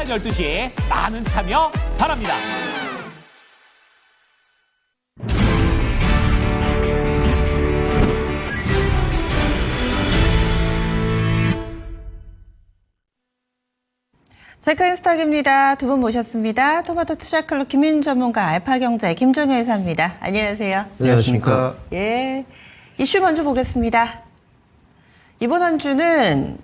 12시 많은 참여 바랍니다. 체크인스탁입니다. 두 분 모셨습니다. 토마토 투자클럽 김민 전문가 알파경제 김종효 회사입니다. 안녕하세요. 안녕하십니까. 예, 이슈 먼저 보겠습니다. 이번 한 주는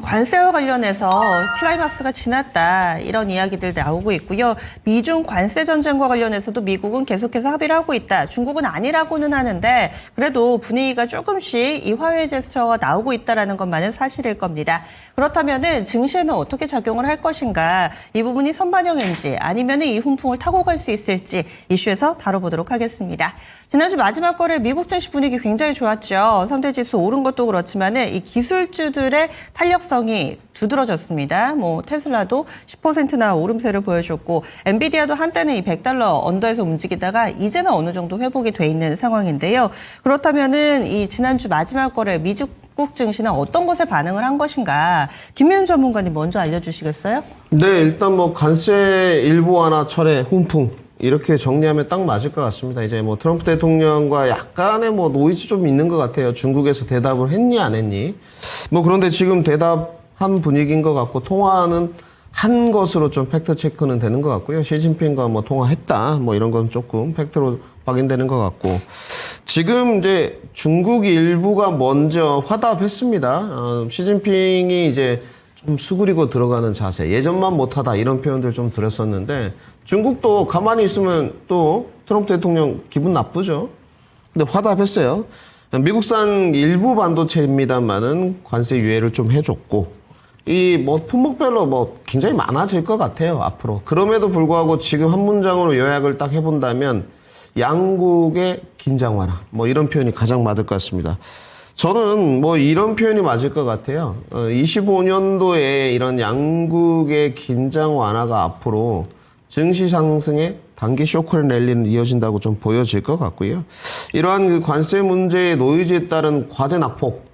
관세와 관련해서 클라이막스가 지났다 이런 이야기들 나오고 있고요. 미중 관세 전쟁과 관련해서도 미국은 계속해서 합의를 하고 있다. 중국은 아니라고는 하는데 그래도 분위기가 조금씩 이 화해 제스처가 나오고 있다는 것만은 사실일 겁니다. 그렇다면은 증시에는 어떻게 작용을 할 것인가, 이 부분이 선반영인지 아니면 이 훈풍을 타고 갈 수 있을지 이슈에서 다뤄보도록 하겠습니다. 지난주 마지막 거래 미국 증시 분위기 굉장히 좋았죠. 3대 지수 오른 것도 그렇지만은 이 기술주들의 탄력성이 두드러졌습니다. 테슬라도 10%나 오름세를 보여줬고, 엔비디아도 한때는 이 $100 언더에서 움직이다가 이제는 어느 정도 회복이 돼 있는 상황인데요. 그렇다면은 이 지난주 마지막 거래 미국 증시는 어떤 것에 반응을 한 것인가? 김민훈 전문가님 먼저 알려주시겠어요? 네, 일단 관세 일부 완화 철회 훈풍 이렇게 정리하면 딱 맞을 것 같습니다. 이제 트럼프 대통령과 약간의 노이즈 좀 있는 것 같아요. 중국에서 대답을 했니 안 했니? 그런데 지금 대답한 분위기인 것 같고, 통화는 한 것으로 좀 팩트 체크는 되는 것 같고요. 시진핑과 통화했다 이런 건 조금 팩트로 확인되는 것 같고, 지금 이제 중국 일부가 먼저 화답했습니다. 시진핑이 이제 좀 수그리고 들어가는 자세, 예전만 못하다 이런 표현들 좀 들었었는데, 중국도 가만히 있으면 또 트럼프 대통령 기분 나쁘죠. 근데 화답했어요. 미국산 일부 반도체입니다만은 관세 유예를 좀 해줬고, 이 품목별로 굉장히 많아질 것 같아요, 앞으로. 그럼에도 불구하고 지금 한 문장으로 요약을 딱 해본다면 양국의 긴장 완화, 이런 표현이 가장 맞을 것 같습니다. 저는 이런 표현이 맞을 것 같아요. 25년도에 이런 양국의 긴장 완화가 앞으로 증시 상승에 단기 쇼크 랠리는 이어진다고 좀 보여질 것 같고요. 이러한 관세 문제의 노이즈에 따른 과대 낙폭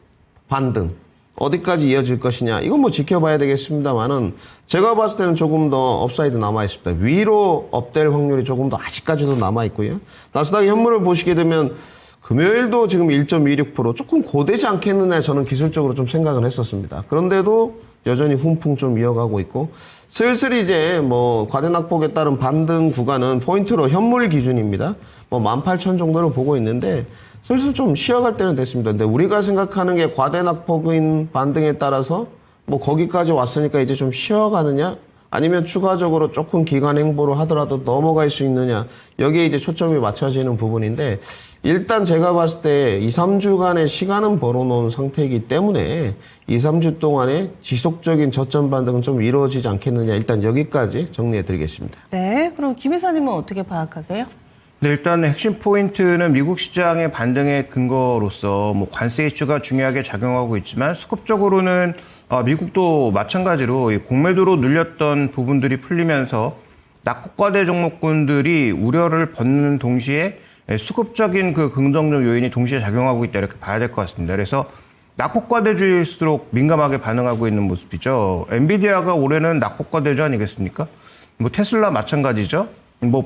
반등 어디까지 이어질 것이냐, 이건 지켜봐야 되겠습니다만은, 제가 봤을 때는 조금 더 업사이드 남아 있습니다. 위로 업될 확률이 조금 더 아직까지도 남아 있고요. 나스닥 현물을 보시게 되면 금요일도 지금 1.26% 조금 고되지 않겠느냐, 저는 기술적으로 좀 생각을 했었습니다. 그런데도 여전히 훈풍 좀 이어가고 있고, 슬슬 이제 과대 낙폭에 따른 반등 구간은 포인트로 현물 기준입니다. 18,000 정도로 보고 있는데 슬슬 좀 쉬어갈 때는 됐습니다. 근데 우리가 생각하는 게 과대 낙폭인 반등에 따라서 거기까지 왔으니까 이제 좀 쉬어가느냐, 아니면 추가적으로 조금 기간 행보를 하더라도 넘어갈 수 있느냐, 여기에 이제 초점이 맞춰지는 부분인데, 일단 제가 봤을 때 2, 3주간의 시간은 벌어놓은 상태이기 때문에 2, 3주 동안에 지속적인 저점 반등은 좀 이루어지지 않겠느냐, 일단 여기까지 정리해드리겠습니다. 네, 그럼 김 회사님은 어떻게 파악하세요? 네, 일단 핵심 포인트는 미국 시장의 반등의 근거로서 관세 이슈가 중요하게 작용하고 있지만, 수급적으로는 미국도 마찬가지로 공매도로 눌렸던 부분들이 풀리면서 낙폭과대 종목군들이 우려를 벗는 동시에 수급적인 그 긍정적 요인이 동시에 작용하고 있다, 이렇게 봐야 될 것 같습니다. 그래서 낙폭과대주일수록 민감하게 반응하고 있는 모습이죠. 엔비디아가 올해는 낙폭과대주 아니겠습니까? 테슬라 마찬가지죠.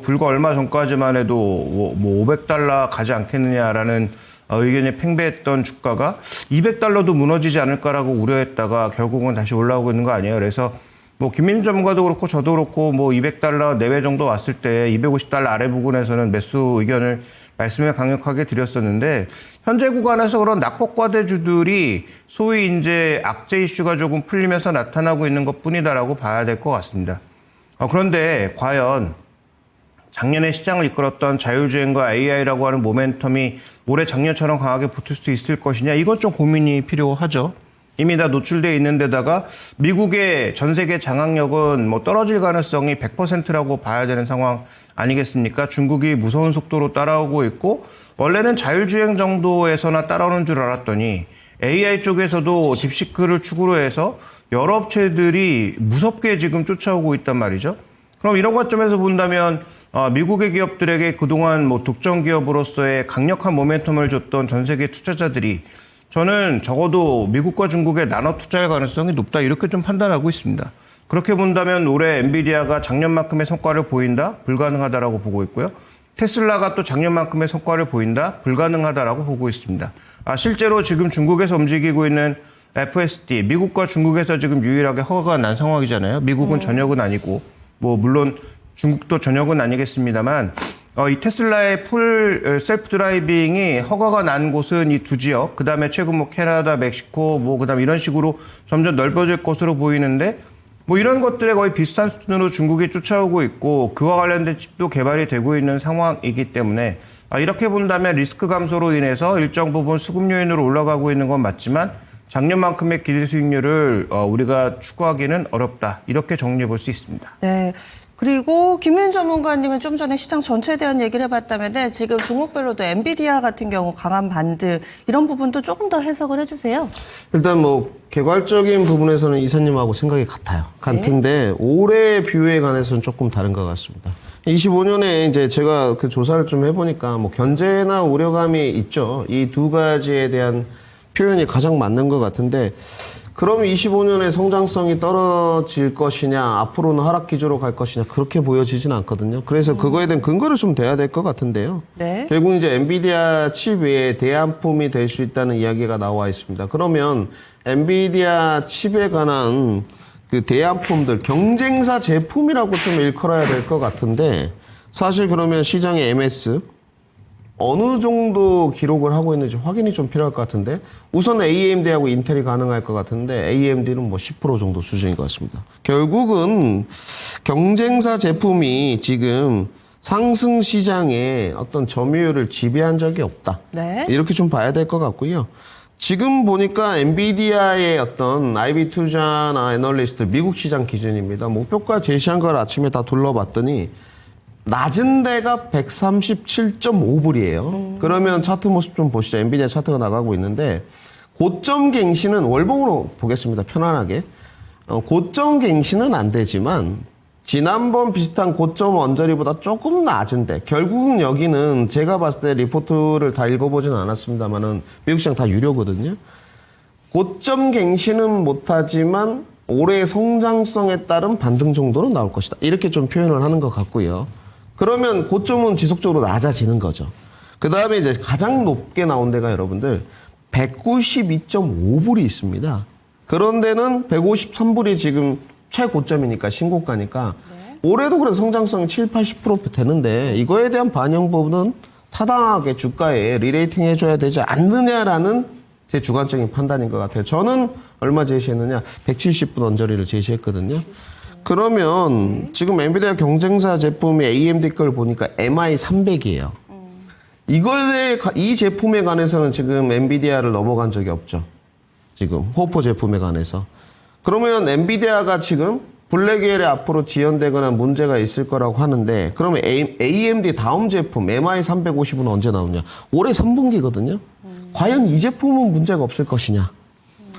불과 얼마 전까지만 해도 $500 가지 않겠느냐라는 의견이 팽배했던 주가가 $200도 무너지지 않을까라고 우려했다가 결국은 다시 올라오고 있는 거 아니에요. 그래서 김민준 전문가도 그렇고 저도 그렇고 $200 내외 정도 왔을 때 $250 아래 부근에서는 매수 의견을 말씀을 강력하게 드렸었는데, 현재 구간에서 그런 낙폭과대주들이 소위 이제 악재 이슈가 조금 풀리면서 나타나고 있는 것뿐이다라고 봐야 될 것 같습니다. 그런데 과연 작년에 시장을 이끌었던 자율주행과 AI라고 하는 모멘텀이 올해 작년처럼 강하게 붙을 수 있을 것이냐, 이건 좀 고민이 필요하죠. 이미 다 노출되어 있는 데다가 미국의 전 세계 장악력은 떨어질 가능성이 100%라고 봐야 되는 상황 아니겠습니까? 중국이 무서운 속도로 따라오고 있고, 원래는 자율주행 정도에서나 따라오는 줄 알았더니 AI 쪽에서도 딥시크를 축으로 해서 여러 업체들이 무섭게 지금 쫓아오고 있단 말이죠. 그럼 이런 관점에서 본다면 미국의 기업들에게 그동안 독점 기업으로서의 강력한 모멘텀을 줬던 전 세계 투자자들이 저는 적어도 미국과 중국에 나눠 투자할 가능성이 높다, 이렇게 좀 판단하고 있습니다. 그렇게 본다면 올해 엔비디아가 작년만큼의 성과를 보인다? 불가능하다라고 보고 있고요. 테슬라가 또 작년만큼의 성과를 보인다? 불가능하다라고 보고 있습니다. 실제로 지금 중국에서 움직이고 있는 FSD, 미국과 중국에서 지금 유일하게 허가가 난 상황이잖아요. 미국은 전역은 아니고, 뭐 물론 중국도 전역은 아니겠습니다만, 이 테슬라의 풀 셀프 드라이빙이 허가가 난 곳은 이 두 지역, 그 다음에 최근 뭐 캐나다, 멕시코, 뭐 그 다음에 이런 식으로 점점 넓어질 것으로 보이는데, 뭐 이런 것들에 거의 비슷한 수준으로 중국이 쫓아오고 있고, 그와 관련된 칩도 개발이 되고 있는 상황이기 때문에, 이렇게 본다면 리스크 감소로 인해서 일정 부분 수급 요인으로 올라가고 있는 건 맞지만, 작년만큼의 기대 수익률을 우리가 추구하기는 어렵다. 이렇게 정리해 볼 수 있습니다. 네. 그리고 김윤 전문가님은 좀 전에 시장 전체에 대한 얘기를 해봤다면 지금 종목별로도 엔비디아 같은 경우 강한 반등 이런 부분도 조금 더 해석을 해주세요. 일단 뭐 개괄적인 부분에서는 이사님하고 생각이 같은데 올해 뷰에 관해서는 조금 다른 것 같습니다. 25년에 이제 제가 그 조사를 좀 해보니까 뭐 견제나 우려감이 있죠. 이 두 가지에 대한 표현이 가장 맞는 것 같은데, 그럼 25년의 성장성이 떨어질 것이냐, 앞으로는 하락 기조로 갈 것이냐, 그렇게 보여지진 않거든요. 그래서 그거에 대한 근거를 좀 대야 될 것 같은데요. 네. 결국 이제 엔비디아 칩 외에 대안품이 될 수 있다는 이야기가 나와 있습니다. 그러면 엔비디아 칩에 관한 그 대안품들, 경쟁사 제품이라고 좀 일컬어야 될 것 같은데, 사실 그러면 시장의 MS, 어느 정도 기록을 하고 있는지 확인이 좀 필요할 것 같은데, 우선 AMD하고 인텔이 가능할 것 같은데 AMD는 뭐 10% 정도 수준인 것 같습니다. 결국은 경쟁사 제품이 지금 상승 시장에 어떤 점유율을 지배한 적이 없다. 네. 이렇게 좀 봐야 될 것 같고요. 지금 보니까 엔비디아의 어떤 IB 투자나 애널리스트 미국 시장 기준입니다. 목표가 제시한 걸 아침에 다 둘러봤더니 낮은 데가 137.5불이에요. 그러면 차트 모습 좀 보시죠. 엔비디아 차트가 나가고 있는데, 고점 갱신은 월봉으로 보겠습니다. 편안하게. 고점 갱신은 안 되지만 지난번 비슷한 고점 언저리보다 조금 낮은데, 결국은 여기는 제가 봤을 때 리포트를 다 읽어보진 않았습니다만은 미국 시장 다 유료거든요. 고점 갱신은 못하지만 올해 성장성에 따른 반등 정도는 나올 것이다. 이렇게 좀 표현을 하는 것 같고요. 그러면 고점은 지속적으로 낮아지는 거죠. 그 다음에 이제 가장 높게 나온 데가 여러분들 192.5불이 있습니다. 그런 데는 153불이 지금 최고점이니까 신고가니까 올해도 그래도 성장성이 7, 80% 되는데 이거에 대한 반영 부분은 타당하게 주가에 리레이팅 해줘야 되지 않느냐라는 제 주관적인 판단인 것 같아요. 저는 얼마 제시했느냐? 170분 언저리를 제시했거든요. 그러면 지금 엔비디아 경쟁사 제품이 AMD 걸 보니까 MI300이에요. 이 제품에 관해서는 지금 엔비디아를 넘어간 적이 없죠. 지금 호퍼 제품에 관해서. 그러면 엔비디아가 지금 블랙웰에 앞으로 지연되거나 문제가 있을 거라고 하는데, 그러면 AMD 다음 제품 MI350은 언제 나오냐? 올해 3분기거든요. 과연 이 제품은 문제가 없을 것이냐?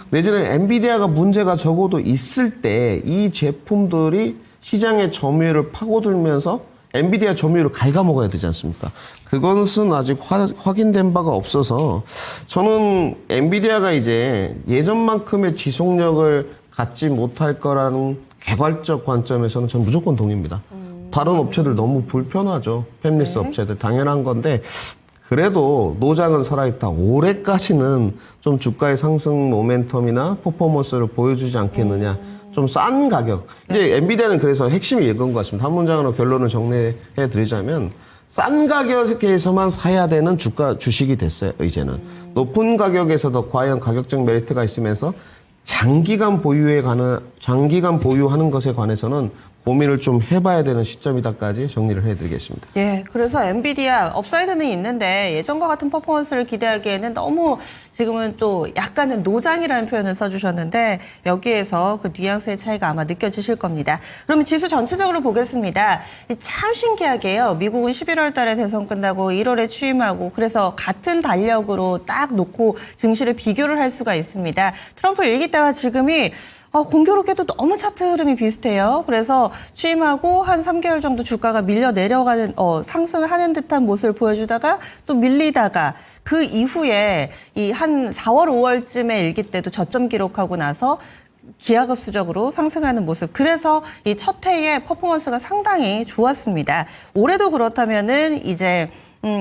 내지는 엔비디아가 문제가 적어도 있을 때 이 제품들이 시장의 점유율을 파고들면서 엔비디아 점유율을 갉아먹어야 되지 않습니까? 그것은 아직 확인된 바가 없어서 저는 엔비디아가 이제 예전만큼의 지속력을 갖지 못할 거라는 개괄적 관점에서는 저는 무조건 동의입니다. 다른 업체들 너무 불편하죠. 팹리스 업체들. 당연한 건데 그래도 노장은 살아있다. 올해까지는 좀 주가의 상승 모멘텀이나 퍼포먼스를 보여주지 않겠느냐. 좀 싼 가격. 이제 엔비디아는 그래서 핵심이 이건 것 같습니다. 한 문장으로 결론을 정리해 드리자면 싼 가격에서만 사야 되는 주식이 됐어요. 이제는. 높은 가격에서도 과연 가격적 메리트가 있으면서 장기간 보유하는 것에 관해서는 고민을 좀 해봐야 되는 시점이다까지 정리를 해드리겠습니다. 예, 그래서 엔비디아 업사이드는 있는데 예전과 같은 퍼포먼스를 기대하기에는 너무 지금은 또 약간은 노장이라는 표현을 써주셨는데 여기에서 그 뉘앙스의 차이가 아마 느껴지실 겁니다. 그러면 지수 전체적으로 보겠습니다. 참 신기하게요. 미국은 11월 달에 대선 끝나고 1월에 취임하고 그래서 같은 달력으로 딱 놓고 증시를 비교를 할 수가 있습니다. 트럼프 일기 때와 지금이 공교롭게도 너무 차트 흐름이 비슷해요. 그래서 취임하고 한 3개월 정도 주가가 밀려 내려가는, 상승하는 듯한 모습을 보여주다가 또 밀리다가 그 이후에 이 한 4월, 5월쯤에 일기 때도 저점 기록하고 나서 기하급수적으로 상승하는 모습. 그래서 이 첫 해의 퍼포먼스가 상당히 좋았습니다. 올해도 그렇다면은 이제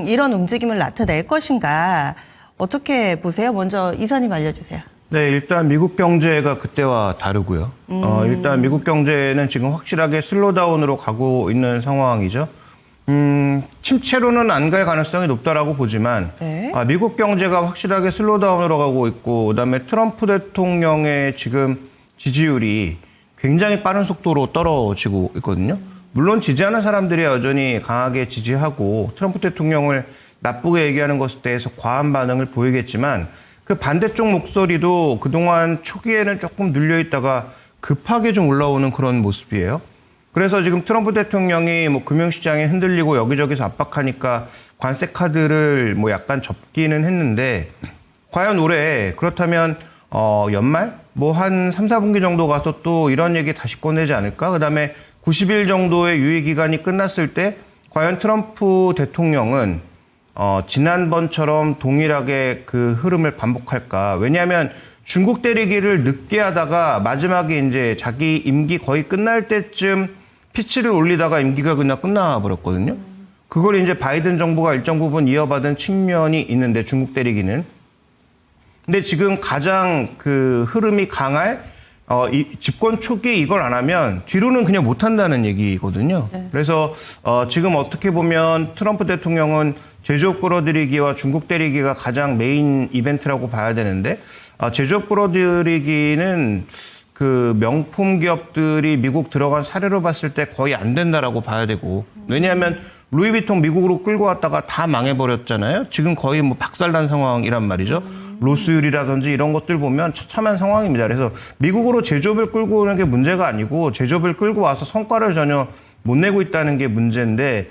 이런 움직임을 나타낼 것인가 어떻게 보세요? 먼저 이사님 알려주세요. 네, 일단 미국 경제가 그때와 다르고요. 일단 미국 경제는 지금 확실하게 슬로다운으로 가고 있는 상황이죠. 침체로는 안 갈 가능성이 높다라고 보지만 네. 미국 경제가 확실하게 슬로다운으로 가고 있고 그다음에 트럼프 대통령의 지금 지지율이 굉장히 빠른 속도로 떨어지고 있거든요. 물론 지지하는 사람들이 여전히 강하게 지지하고 트럼프 대통령을 나쁘게 얘기하는 것에 대해서 과한 반응을 보이겠지만 그 반대쪽 목소리도 그동안 초기에는 조금 눌려 있다가 급하게 좀 올라오는 그런 모습이에요. 그래서 지금 트럼프 대통령이 뭐 금융시장에 흔들리고 여기저기서 압박하니까 관세 카드를 뭐 약간 접기는 했는데 과연 올해 그렇다면 연말 뭐 한 3, 4분기 정도 가서 또 이런 얘기 다시 꺼내지 않을까? 그다음에 90일 정도의 유예 기간이 끝났을 때 과연 트럼프 대통령은 지난번처럼 동일하게 그 흐름을 반복할까? 왜냐하면 중국 때리기를 늦게 하다가 마지막에 이제 자기 임기 거의 끝날 때쯤 피치를 올리다가 임기가 그냥 끝나버렸거든요. 그걸 이제 바이든 정부가 일정 부분 이어받은 측면이 있는데 중국 때리기는. 근데 지금 가장 그 흐름이 강할 이 집권 초기에 이걸 안 하면 뒤로는 그냥 못 한다는 얘기거든요. 네. 그래서 지금 어떻게 보면 트럼프 대통령은 제조업 끌어들이기와 중국 때리기가 가장 메인 이벤트라고 봐야 되는데 제조업 끌어들이기는 그 명품 기업들이 미국 들어간 사례로 봤을 때 거의 안 된다라고 봐야 되고 왜냐하면 루이비통 미국으로 끌고 왔다가 다 망해버렸잖아요. 지금 거의 뭐 박살난 상황이란 말이죠. 로스율이라든지 이런 것들 보면 처참한 상황입니다. 그래서 미국으로 제조업을 끌고 오는 게 문제가 아니고 제조업을 끌고 와서 성과를 전혀 못 내고 있다는 게 문제인데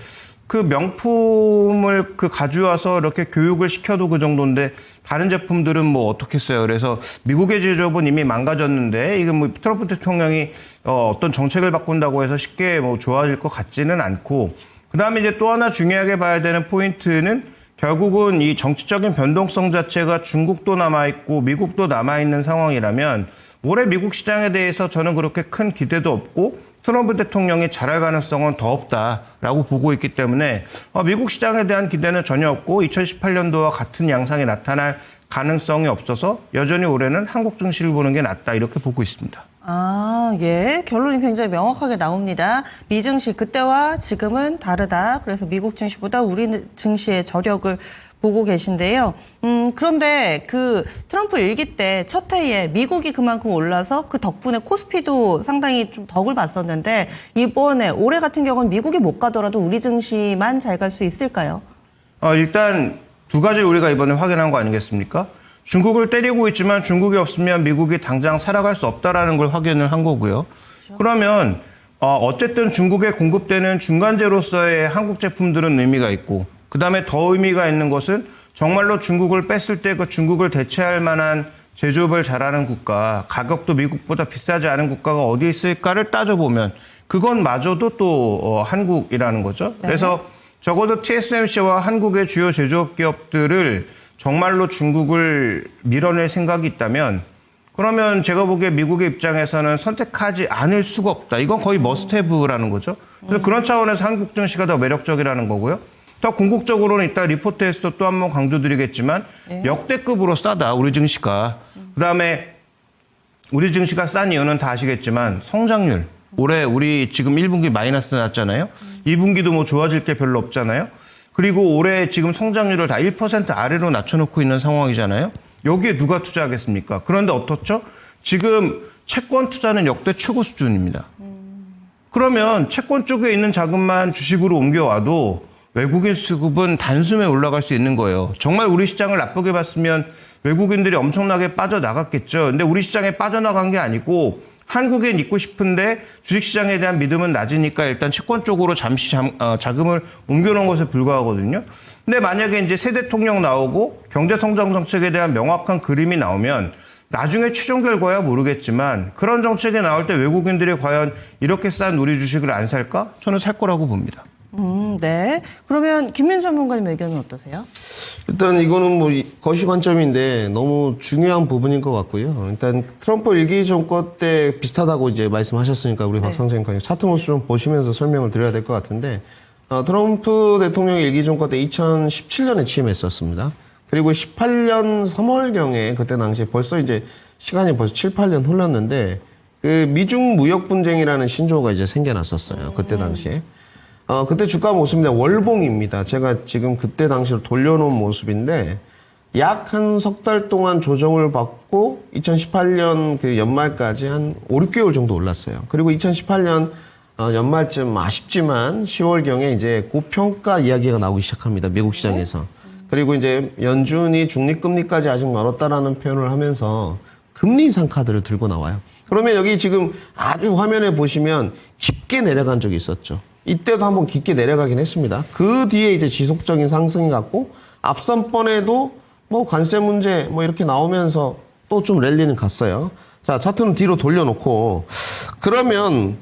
그 명품을 그 가져와서 이렇게 교육을 시켜도 그 정도인데 다른 제품들은 뭐 어떻겠어요. 그래서 미국의 제조업은 이미 망가졌는데 이게 뭐 트럼프 대통령이 어떤 정책을 바꾼다고 해서 쉽게 뭐 좋아질 것 같지는 않고 그다음에 이제 또 하나 중요하게 봐야 되는 포인트는 결국은 이 정치적인 변동성 자체가 중국도 남아있고 미국도 남아있는 상황이라면 올해 미국 시장에 대해서 저는 그렇게 큰 기대도 없고 트럼프 대통령이 잘할 가능성은 더 없다라고 보고 있기 때문에 미국 시장에 대한 기대는 전혀 없고 2018년도와 같은 양상이 나타날 가능성이 없어서 여전히 올해는 한국 증시를 보는 게 낫다 이렇게 보고 있습니다. 아, 예. 결론이 굉장히 명확하게 나옵니다. 미 증시 그때와 지금은 다르다. 그래서 미국 증시보다 우리 증시의 저력을 보고 계신데요. 그런데 그 트럼프 일기 때 첫 해에 미국이 그만큼 올라서 그 덕분에 코스피도 상당히 좀 덕을 봤었는데 이번에 올해 같은 경우는 미국이 못 가더라도 우리 증시만 잘 갈 수 있을까요? 일단 두 가지 우리가 이번에 확인한 거 아니겠습니까? 중국을 때리고 있지만 중국이 없으면 미국이 당장 살아갈 수 없다라는 걸 확인을 한 거고요. 그렇죠. 그러면 어쨌든 중국에 공급되는 중간재로서의 한국 제품들은 의미가 있고 그다음에 더 의미가 있는 것은 정말로 중국을 뺐을 때 그 중국을 대체할 만한 제조업을 잘하는 국가, 가격도 미국보다 비싸지 않은 국가가 어디에 있을까를 따져보면 그건 마저도 또 한국이라는 거죠. 네. 그래서 적어도 TSMC와 한국의 주요 제조업 기업들을 정말로 중국을 밀어낼 생각이 있다면 그러면 제가 보기에 미국의 입장에서는 선택하지 않을 수가 없다. 이건 거의 머스트해브라는 거죠. 그래서 그런 차원에서 한국 증시가 더 매력적이라는 거고요. 더 궁극적으로는 이따 리포트에서 또 한 번 강조드리겠지만 역대급으로 싸다. 우리 증시가. 그다음에 우리 증시가 싼 이유는 다 아시겠지만 성장률. 올해 우리 지금 1분기 마이너스 났잖아요. 2분기도 뭐 좋아질 게 별로 없잖아요. 그리고 올해 지금 성장률을 다 1% 아래로 낮춰놓고 있는 상황이잖아요. 여기에 누가 투자하겠습니까? 그런데 어떻죠? 지금 채권 투자는 역대 최고 수준입니다. 그러면 채권 쪽에 있는 자금만 주식으로 옮겨와도 외국인 수급은 단숨에 올라갈 수 있는 거예요. 정말 우리 시장을 나쁘게 봤으면 외국인들이 엄청나게 빠져나갔겠죠. 근데 우리 시장에 빠져나간 게 아니고 한국엔 있고 싶은데 주식시장에 대한 믿음은 낮으니까 일단 채권 쪽으로 잠시 자금을 옮겨놓은 것에 불과하거든요. 근데 만약에 이제 새 대통령 나오고 경제성장 정책에 대한 명확한 그림이 나오면 나중에 최종 결과야 모르겠지만 그런 정책이 나올 때 외국인들이 과연 이렇게 싼 우리 주식을 안 살까? 저는 살 거라고 봅니다. 네. 그러면 김민수 전문가님 의견은 어떠세요? 일단 이거는 뭐 거시 관점인데 너무 중요한 부분인 것 같고요. 일단 트럼프 일기 정권 때 비슷하다고 이제 말씀하셨으니까 우리 박상재 앵커님 차트 모습 좀 보시면서 설명을 드려야 될 것 같은데 트럼프 대통령의 일기 정권 때 2017년에 취임했었습니다. 그리고 18년 3월경에 그때 당시에 벌써 이제 시간이 벌써 7, 8년 흘렀는데 그 미중 무역 분쟁이라는 신조어가 이제 생겨났었어요. 그때 당시에. 그때 주가 모습입니다. 월봉입니다. 제가 지금 그때 당시로 돌려놓은 모습인데 약 한 석 달 동안 조정을 받고 2018년 그 연말까지 한 5, 6개월 정도 올랐어요. 그리고 2018년 연말쯤 아쉽지만 10월경에 이제 고평가 이야기가 나오기 시작합니다. 미국 시장에서. 그리고 이제 연준이 중립금리까지 아직 멀었다라는 표현을 하면서 금리 인상 카드를 들고 나와요. 그러면 여기 지금 아주 화면에 보시면 깊게 내려간 적이 있었죠. 이때도 한번 깊게 내려가긴 했습니다. 그 뒤에 이제 지속적인 상승이 갔고 앞선 번에도 뭐 관세 문제 뭐 이렇게 나오면서 또 좀 랠리는 갔어요. 자, 차트는 뒤로 돌려놓고 그러면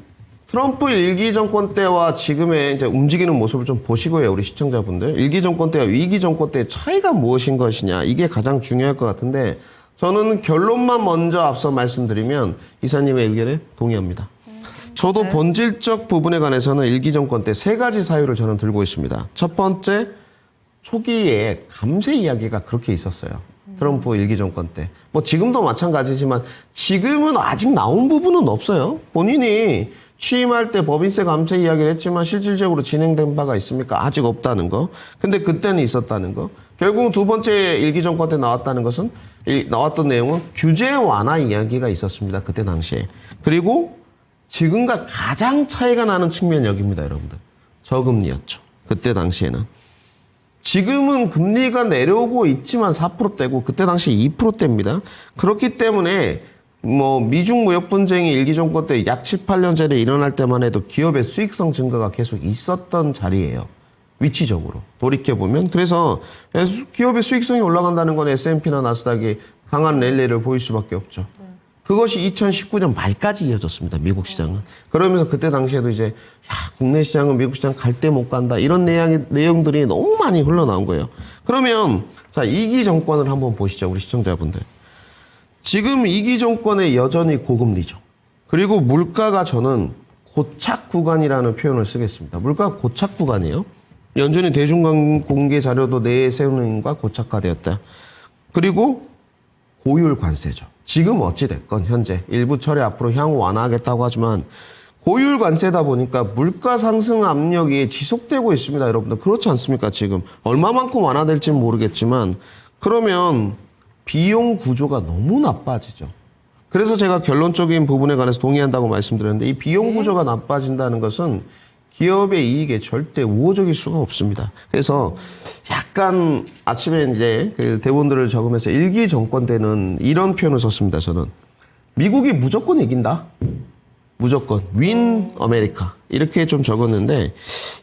트럼프 일기 정권 때와 지금의 이제 움직이는 모습을 좀 보시고요, 우리 시청자분들. 일기 정권 때와 위기 정권 때의 차이가 무엇인 것이냐, 이게 가장 중요할 것 같은데 저는 결론만 먼저 앞서 말씀드리면 이사님의 의견에 동의합니다. 저도 본질적 부분에 관해서는 일기 정권 때 3가지 사유를 저는 들고 있습니다. 첫 번째, 초기에 감세 이야기가 그렇게 있었어요. 트럼프 일기 정권 때. 뭐 지금도 마찬가지지만 지금은 아직 나온 부분은 없어요. 본인이 취임할 때 법인세 감세 이야기를 했지만 실질적으로 진행된 바가 있습니까? 아직 없다는 거. 근데 그때는 있었다는 거. 결국 두 번째 일기 정권 때 나왔다는 것은 나왔던 내용은 규제 완화 이야기가 있었습니다. 그때 당시에. 그리고 지금과 가장 차이가 나는 측면이 여기입니다, 여러분들. 저금리였죠. 그때 당시에는. 지금은 금리가 내려오고 있지만 4%대고 그때 당시 2%대입니다. 그렇기 때문에 뭐 미중 무역 분쟁이 일기 정권 때 약 7, 8년 전에 일어날 때만 해도 기업의 수익성 증가가 계속 있었던 자리예요. 위치적으로 돌이켜보면. 그래서 기업의 수익성이 올라간다는 건 S&P나 나스닥이 강한 랠리를 보일 수밖에 없죠. 그것이 2019년 말까지 이어졌습니다. 미국 시장은. 그러면서 그때 당시에도 이제 야, 국내 시장은 미국 시장 갈 때 못 간다. 이런 내용들이 너무 많이 흘러나온 거예요. 그러면 자, 2기 정권을 한번 보시죠. 우리 시청자분들. 지금 2기 정권에 여전히 고금리죠. 그리고 물가가 저는 고착 구간이라는 표현을 쓰겠습니다. 물가가 고착 구간이에요. 연준이 대중공개 자료도 내세우는과 고착화되었다. 그리고 고율 관세죠. 지금 어찌됐건 현재 일부 철회 앞으로 향후 완화하겠다고 하지만 고율 관세다 보니까 물가 상승 압력이 지속되고 있습니다. 여러분들 그렇지 않습니까? 지금 얼마만큼 완화될지는 모르겠지만 그러면 비용 구조가 너무 나빠지죠. 그래서 제가 결론적인 부분에 관해서 동의한다고 말씀드렸는데 이 비용 구조가 나빠진다는 것은 기업의 이익에 절대 우호적일 수가 없습니다. 그래서 약간 아침에 이제 그 대본들을 적으면서 일기 정권 때는 이런 표현을 썼습니다. 저는 미국이 무조건 이긴다. 무조건 윈 아메리카 이렇게 좀 적었는데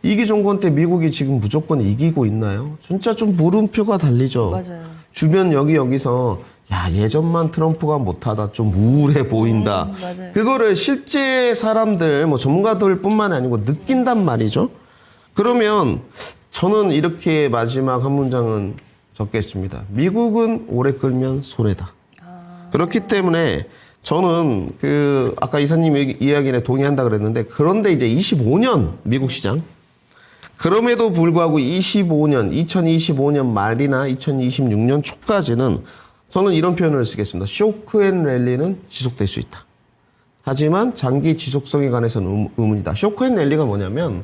2기 정권 때 미국이 지금 무조건 이기고 있나요? 진짜 좀 물음표가 달리죠. 맞아요. 주변 여기서 야, 예전만 트럼프가 못하다 좀 우울해 보인다. 맞아요. 그거를 실제 사람들, 뭐 전문가들 뿐만 아니고 느낀단 말이죠. 그러면 저는 이렇게 마지막 한 문장은 적겠습니다. 미국은 오래 끌면 손해다. 그렇기 때문에 저는 아까 이사님 이야기에 동의한다 그랬는데 그런데 이제 25년 미국 시장. 그럼에도 불구하고 2025년 말이나 2026년 초까지는 저는 이런 표현을 쓰겠습니다. 쇼크 앤 랠리는 지속될 수 있다. 하지만 장기 지속성에 관해서는 의문이다. 쇼크 앤 랠리가 뭐냐면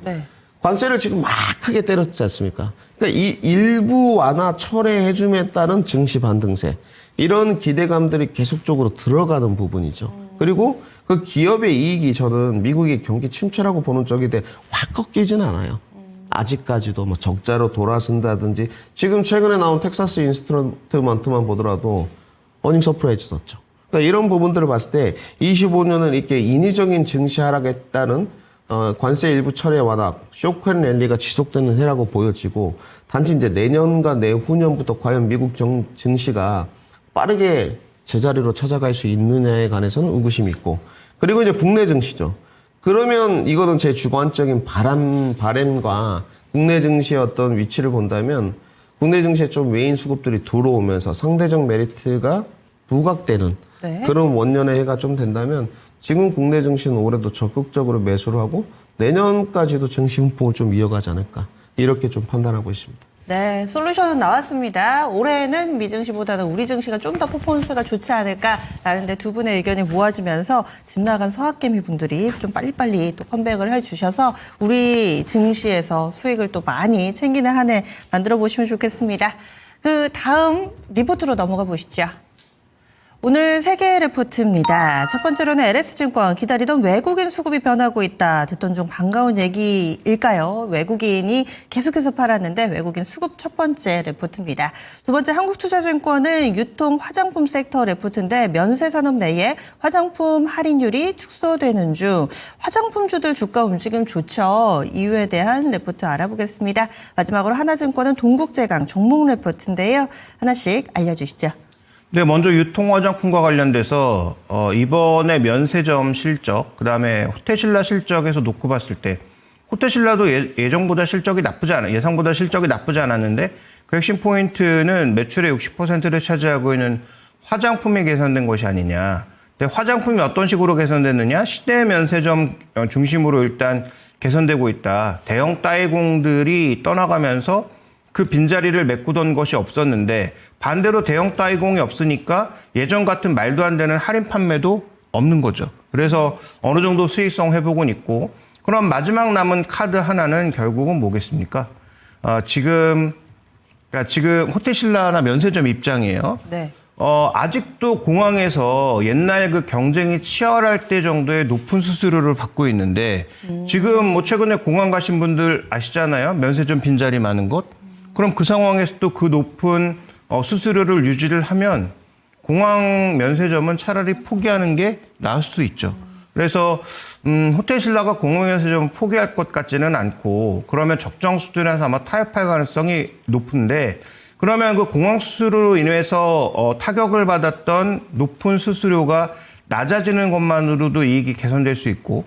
관세를 지금 막 크게 때렸지 않습니까? 그러니까 이 일부 완화 철회해줌에 따른 증시 반등세. 이런 기대감들이 계속적으로 들어가는 부분이죠. 그리고 그 기업의 이익이 저는 미국의 경기 침체라고 보는 쪽인데 확 꺾이진 않아요. 아직까지도 뭐 적자로 돌아선다든지 지금 최근에 나온 텍사스 인스트루먼트만 보더라도 어닝 서프라이즈 썼죠. 그러니까 이런 부분들을 봤을 때 25년은 이렇게 인위적인 증시 하락에 따른 관세 일부 철회 완화, 쇼크 앤 랠리가 지속되는 해라고 보여지고 단지 이제 내년과 내후년부터 과연 미국 증시가 빠르게 제자리로 찾아갈 수 있느냐에 관해서는 의구심이 있고 그리고 이제 국내 증시죠. 그러면 이거는 제 주관적인 바램과 국내 증시의 어떤 위치를 본다면 국내 증시에 좀 외인 수급들이 들어오면서 상대적 메리트가 부각되는 네. 그런 원년의 해가 좀 된다면 지금 국내 증시는 올해도 적극적으로 매수를 하고 내년까지도 증시 훈풍을 좀 이어가지 않을까 이렇게 좀 판단하고 있습니다. 네, 솔루션은 나왔습니다. 올해는 미증시보다는 우리 증시가 좀 더 퍼포먼스가 좋지 않을까라는데 두 분의 의견이 모아지면서 집 나간 서학개미 분들이 좀 빨리빨리 또 컴백을 해주셔서 우리 증시에서 수익을 또 많이 챙기는 한 해 만들어 보시면 좋겠습니다. 그 다음 리포트로 넘어가 보시죠. 오늘 세 개의 리포트입니다. 첫 번째로는 LS증권 기다리던 외국인 수급이 변하고 있다. 듣던 중 반가운 얘기일까요? 외국인이 계속해서 팔았는데 외국인 수급 첫 번째 리포트입니다. 두 번째 한국투자증권은 유통 화장품 섹터 리포트인데 면세산업 내에 화장품 할인율이 축소되는 중 화장품주들 주가 움직임 좋죠. 이유에 대한 리포트 알아보겠습니다. 마지막으로 하나증권은 동국제강 종목 리포트인데요. 하나씩 알려주시죠. 네, 먼저 유통 화장품과 관련돼서 이번에 면세점 실적, 그다음에 호텔신라 실적에서 놓고 봤을 때 호텔신라도 예정보다 실적이 나쁘지 않아 예상보다 실적이 나쁘지 않았는데 그 핵심 포인트는 매출의 60%를 차지하고 있는 화장품이 개선된 것이 아니냐. 근데 화장품이 어떤 식으로 개선됐느냐? 시내 면세점 중심으로 일단 개선되고 있다. 대형 따이공들이 떠나가면서 그 빈자리를 메꾸던 것이 없었는데 반대로 대형 따이공이 없으니까 예전 같은 말도 안 되는 할인 판매도 없는 거죠. 그래서 어느 정도 수익성 회복은 있고 그럼 마지막 남은 카드 하나는 결국은 뭐겠습니까? 지금 호텔신라나 면세점 입장이에요. 네. 아직도 공항에서 옛날 그 경쟁이 치열할 때 정도의 높은 수수료를 받고 있는데 지금 뭐 최근에 공항 가신 분들 아시잖아요. 면세점 빈자리 많은 곳. 그럼 그 상황에서도 그 높은 수수료를 유지를 하면 공항 면세점은 차라리 포기하는 게 나을 수 있죠. 그래서 호텔신라가 공항 면세점을 포기할 것 같지는 않고 그러면 적정 수준에서 아마 타협할 가능성이 높은데 그러면 그 공항 수수료로 인해서 타격을 받았던 높은 수수료가 낮아지는 것만으로도 이익이 개선될 수 있고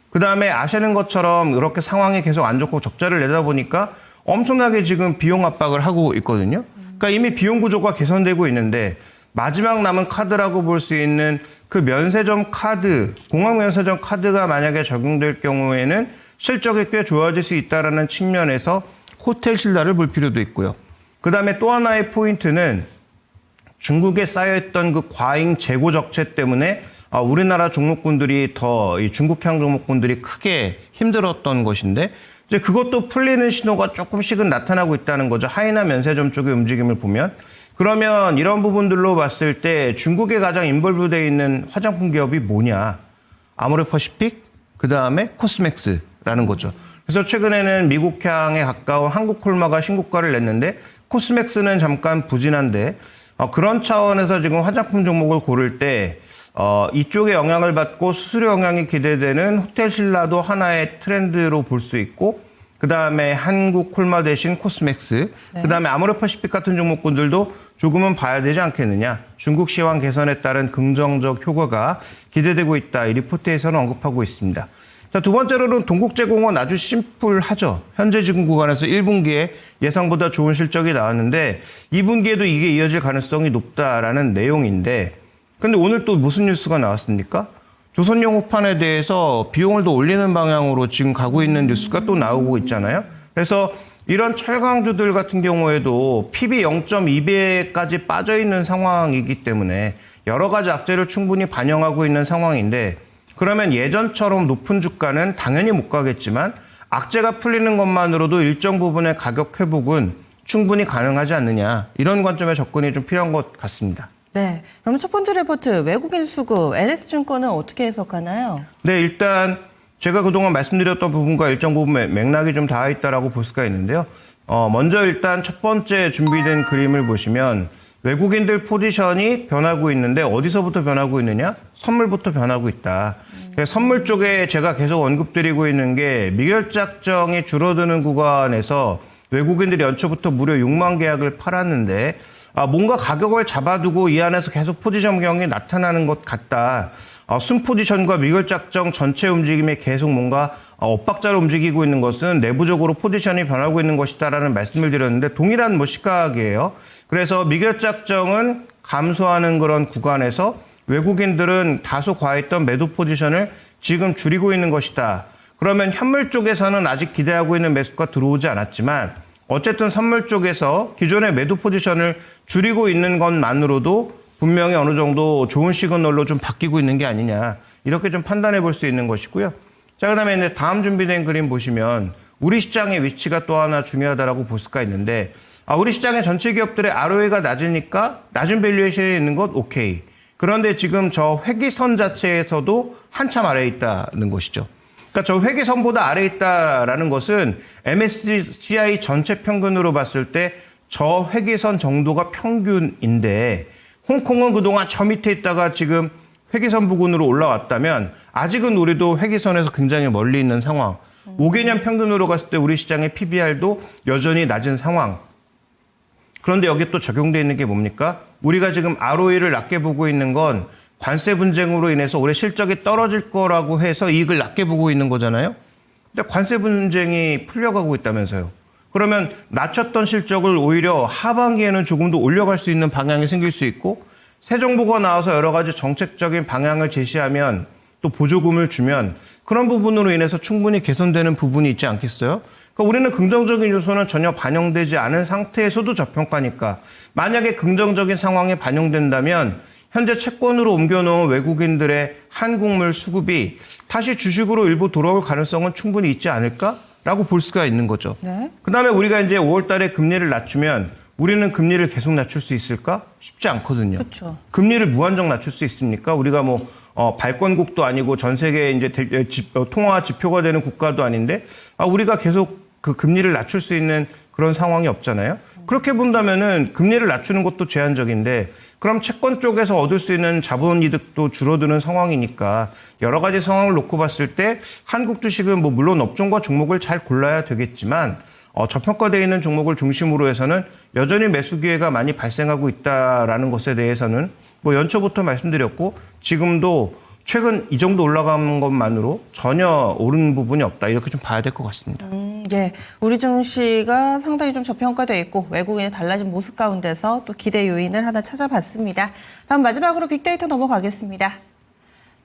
그다음에 아시는 것처럼 이렇게 상황이 계속 안 좋고 적자를 내다 보니까 엄청나게 지금 비용 압박을 하고 있거든요. 그러니까 이미 비용 구조가 개선되고 있는데 마지막 남은 카드라고 볼 수 있는 그 면세점 카드, 공항 면세점 카드가 만약에 적용될 경우에는 실적이 꽤 좋아질 수 있다는 측면에서 호텔신라를 볼 필요도 있고요. 그다음에 또 하나의 포인트는 중국에 쌓여있던 그 과잉 재고 적체 때문에 우리나라 종목군들이 더 이 중국향 종목군들이 크게 힘들었던 것인데 이제 그것도 풀리는 신호가 조금씩은 나타나고 있다는 거죠. 하이나 면세점 쪽의 움직임을 보면. 그러면 이런 부분들로 봤을 때 중국에 가장 인볼브되어 있는 화장품 기업이 뭐냐. 아모레퍼시픽, 그 다음에 코스맥스라는 거죠. 그래서 최근에는 미국향에 가까운 한국콜마가 신고가를 냈는데 코스맥스는 잠깐 부진한데 그런 차원에서 지금 화장품 종목을 고를 때 이쪽에 영향을 받고 수수료 영향이 기대되는 호텔신라도 하나의 트렌드로 볼 수 있고 그다음에 한국콜마 대신 코스맥스 네. 그다음에 아모레퍼시픽 같은 종목군들도 조금은 봐야 되지 않겠느냐. 중국 시황 개선에 따른 긍정적 효과가 기대되고 있다. 이 리포트에서는 언급하고 있습니다. 자, 두 번째로는 동국제공은 아주 심플하죠. 현재 지금 구간에서 1분기에 예상보다 좋은 실적이 나왔는데 2분기에도 이게 이어질 가능성이 높다라는 내용인데 근데 오늘 또 무슨 뉴스가 나왔습니까? 조선용 호판에 대해서 비용을 더 올리는 방향으로 지금 가고 있는 뉴스가 또 나오고 있잖아요. 그래서 이런 철강주들 같은 경우에도 PB 0.2배까지 빠져 있는 상황이기 때문에 여러 가지 악재를 충분히 반영하고 있는 상황인데 그러면 예전처럼 높은 주가는 당연히 못 가겠지만 악재가 풀리는 것만으로도 일정 부분의 가격 회복은 충분히 가능하지 않느냐. 이런 관점에 접근이 좀 필요한 것 같습니다. 네. 그럼 첫 번째 리포트 외국인 수급 LS증권은 어떻게 해석하나요? 네, 일단 제가 그동안 말씀드렸던 부분과 일정 부분 맥락이 좀 닿아 있다라고 볼 수가 있는데요. 먼저 일단 첫 번째 준비된 그림을 보시면 외국인들 포지션이 변하고 있는데 어디서부터 변하고 있느냐? 선물부터 변하고 있다. 선물 쪽에 제가 계속 언급드리고 있는 게 미결작정이 줄어드는 구간에서 외국인들이 연초부터 무려 6만 계약을 팔았는데 뭔가 가격을 잡아두고 이 안에서 계속 포지션 경이 나타나는 것 같다. 순 포지션과 미결작정 전체 움직임에 계속 뭔가 엇박자로 움직이고 있는 것은 내부적으로 포지션이 변하고 있는 것이다라는 말씀을 드렸는데 동일한 시각이에요. 그래서 미결작정은 감소하는 그런 구간에서 외국인들은 다소 과했던 매도 포지션을 지금 줄이고 있는 것이다. 그러면 현물 쪽에서는 아직 기대하고 있는 매수가 들어오지 않았지만 어쨌든 선물 쪽에서 기존의 매도 포지션을 줄이고 있는 것만으로도 분명히 어느 정도 좋은 시그널로 좀 바뀌고 있는 게 아니냐. 이렇게 좀 판단해 볼 수 있는 것이고요. 자, 그 다음에 이제 다음 준비된 그림 보시면 우리 시장의 위치가 또 하나 중요하다라고 볼 수가 있는데 우리 시장의 전체 기업들의 ROE가 낮으니까 낮은 밸류에이션에 있는 것 오케이. 그런데 지금 저 회기선 자체에서도 한참 아래에 있다는 것이죠. 그러니까 저 회기선보다 아래에 있다라는 것은 MSCI 전체 평균으로 봤을 때 저 회기선 정도가 평균인데 홍콩은 그동안 저 밑에 있다가 지금 회기선 부근으로 올라왔다면 아직은 우리도 회기선에서 굉장히 멀리 있는 상황. 5개년 평균으로 갔을 때 우리 시장의 PBR도 여전히 낮은 상황. 그런데 여기 또 적용되어 있는 게 뭡니까? 우리가 지금 ROE를 낮게 보고 있는 건 관세 분쟁으로 인해서 올해 실적이 떨어질 거라고 해서 이익을 낮게 보고 있는 거잖아요. 근데 관세 분쟁이 풀려가고 있다면서요. 그러면 낮췄던 실적을 오히려 하반기에는 조금 더 올려갈 수 있는 방향이 생길 수 있고 새 정부가 나와서 여러 가지 정책적인 방향을 제시하면 또 보조금을 주면 그런 부분으로 인해서 충분히 개선되는 부분이 있지 않겠어요? 그러니까 우리는 긍정적인 요소는 전혀 반영되지 않은 상태에서도 저평가니까 만약에 긍정적인 상황에 반영된다면 현재 채권으로 옮겨놓은 외국인들의 한국물 수급이 다시 주식으로 일부 돌아올 가능성은 충분히 있지 않을까라고 볼 수가 있는 거죠. 네. 그다음에 우리가 이제 5월 달에 금리를 낮추면 우리는 금리를 계속 낮출 수 있을까? 쉽지 않거든요. 그렇죠. 금리를 무한정 낮출 수 있습니까? 우리가 발권국도 아니고 전 세계 이제 통화 지표가 되는 국가도 아닌데 우리가 계속 그 금리를 낮출 수 있는 그런 상황이 없잖아요. 그렇게 본다면은 금리를 낮추는 것도 제한적인데 그럼 채권 쪽에서 얻을 수 있는 자본 이득도 줄어드는 상황이니까 여러 가지 상황을 놓고 봤을 때 한국 주식은 물론 업종과 종목을 잘 골라야 되겠지만 저평가되어 있는 종목을 중심으로 해서는 여전히 매수 기회가 많이 발생하고 있다라는 것에 대해서는 연초부터 말씀드렸고 지금도 최근 이 정도 올라간 것만으로 전혀 오른 부분이 없다. 이렇게 좀 봐야 될 것 같습니다. 예. 우리 증시가 상당히 좀 저평가되어 있고 외국인의 달라진 모습 가운데서 또 기대 요인을 하나 찾아봤습니다. 다음 마지막으로 빅데이터 넘어가겠습니다.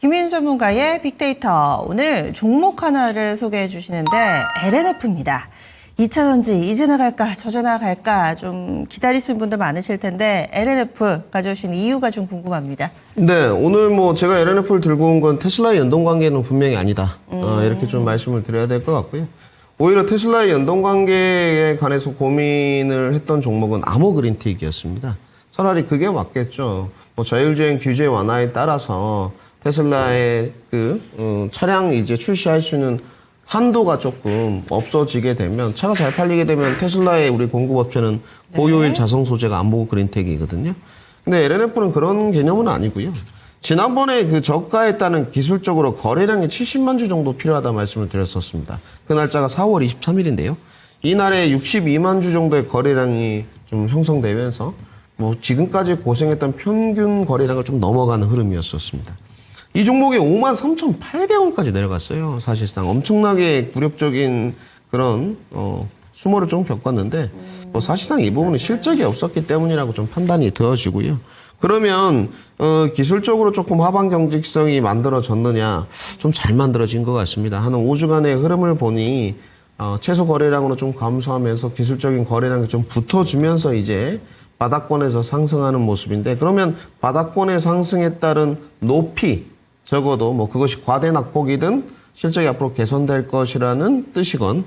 김윤 전문가의 빅데이터. 오늘 종목 하나를 소개해 주시는데 LNF입니다. 2차 전지 이제 나갈까 저제 나갈까 좀 기다리시는 분들 많으실 텐데 LNF 가져오신 이유가 좀 궁금합니다. 네, 오늘 제가 LNF를 들고 온 건 테슬라의 연동 관계는 분명히 아니다. 이렇게 좀 말씀을 드려야 될 것 같고요. 오히려 테슬라의 연동 관계에 관해서 고민을 했던 종목은 아모그린텍이었습니다. 차라리 그게 맞겠죠. 자율주행 규제 완화에 따라서 테슬라의 차량 이제 출시할 수 있는 한도가 조금 없어지게 되면 차가 잘 팔리게 되면 테슬라의 우리 공급업체는 고효율 자성 소재가 아모그린텍이거든요. 근데 LNF는 그런 개념은 아니고요. 지난번에 그 저가에 따른 기술적으로 거래량이 70만 주 정도 필요하다 말씀을 드렸었습니다. 그 날짜가 4월 23일인데요. 이날에 62만 주 정도의 거래량이 좀 형성되면서 지금까지 고생했던 평균 거래량을 좀 넘어가는 흐름이었었습니다. 이 종목이 53,800원까지 내려갔어요. 사실상 엄청나게 굴욕적인 그런 수모를 좀 겪었는데 사실상 이 부분은 실적이 없었기 때문이라고 좀 판단이 되어지고요. 그러면 기술적으로 조금 하방 경직성이 만들어졌느냐, 좀 잘 만들어진 것 같습니다. 한 5주간의 흐름을 보니 최소 거래량으로 좀 감소하면서 기술적인 거래량이 좀 붙어주면서 이제 바닥권에서 상승하는 모습인데, 그러면 바닥권의 상승에 따른 높이, 적어도 그것이 과대 낙폭이든 실적이 앞으로 개선될 것이라는 뜻이건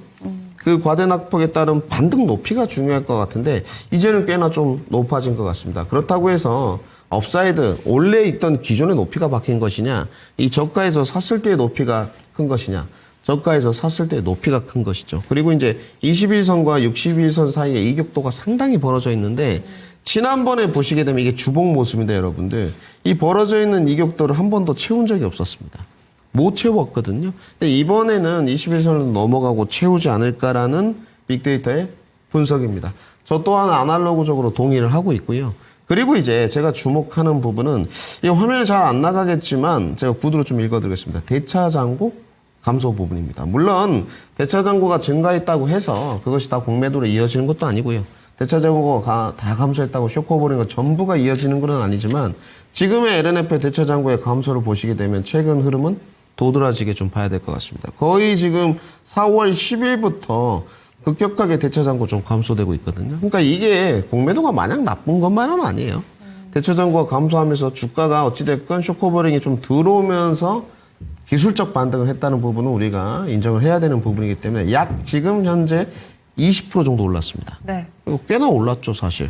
그 과대 낙폭에 따른 반등 높이가 중요할 것 같은데 이제는 꽤나 좀 높아진 것 같습니다. 그렇다고 해서 업사이드, 원래 있던 기존의 높이가 바뀐 것이냐, 이 저가에서 샀을 때의 높이가 큰 것이냐, 저가에서 샀을 때의 높이가 큰 것이죠. 그리고 이제 21선과 61선 사이에 이격도가 상당히 벌어져 있는데 지난번에 보시게 되면 이게 주봉 모습인데 여러분들 이 벌어져 있는 이격도를 한 번도 채운 적이 없었습니다. 못 채웠거든요. 근데 이번에는 21선을 넘어가고 채우지 않을까라는 빅데이터의 분석입니다. 저 또한 아날로그적으로 동의를 하고 있고요. 그리고 이제 제가 주목하는 부분은 이 화면에 잘 안 나가겠지만 제가 구두로 좀 읽어드리겠습니다. 대차장고 감소 부분입니다. 물론 대차장고가 증가했다고 해서 그것이 다 공매도로 이어지는 것도 아니고요. 대차장고가 다 감소했다고 쇼크오버링과 전부가 이어지는 건 아니지만 지금의 LNF의 대차장고의 감소를 보시게 되면 최근 흐름은 도드라지게 좀 봐야 될 것 같습니다. 거의 지금 4월 10일부터 급격하게 대차장고 좀 감소되고 있거든요. 그러니까 이게 공매도가 마냥 나쁜 것만은 아니에요. 대차장고가 감소하면서 주가가 어찌됐건 쇼크오버링이 좀 들어오면서 기술적 반등을 했다는 부분은 우리가 인정을 해야 되는 부분이기 때문에 약 지금 현재 20% 정도 올랐습니다. 네. 이거 꽤나 올랐죠, 사실.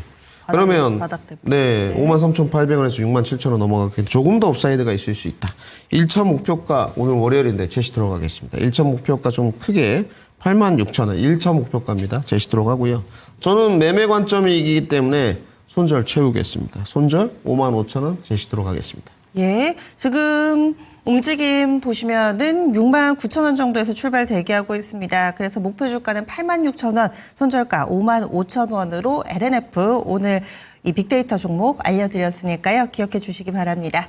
그러면 바닥 때문에. 네, 53,800원에서 67,000원 넘어갔기 조금 더 업사이드가 있을 수 있다. 1차 목표가 오늘 월요일인데 제시 들어가겠습니다. 1차 목표가 좀 크게 86,000원 1차 목표가입니다. 제시 들어가고요. 저는 매매 관점이기 때문에 손절 채우겠습니다. 손절 55,000원 제시 들어가겠습니다. 예, 지금 움직임 보시면은 69,000원 정도에서 출발 대기하고 있습니다. 그래서 목표 주가는 86,000원, 손절가 55,000원으로 LNF 오늘 이 빅데이터 종목 알려드렸으니까요. 기억해 주시기 바랍니다.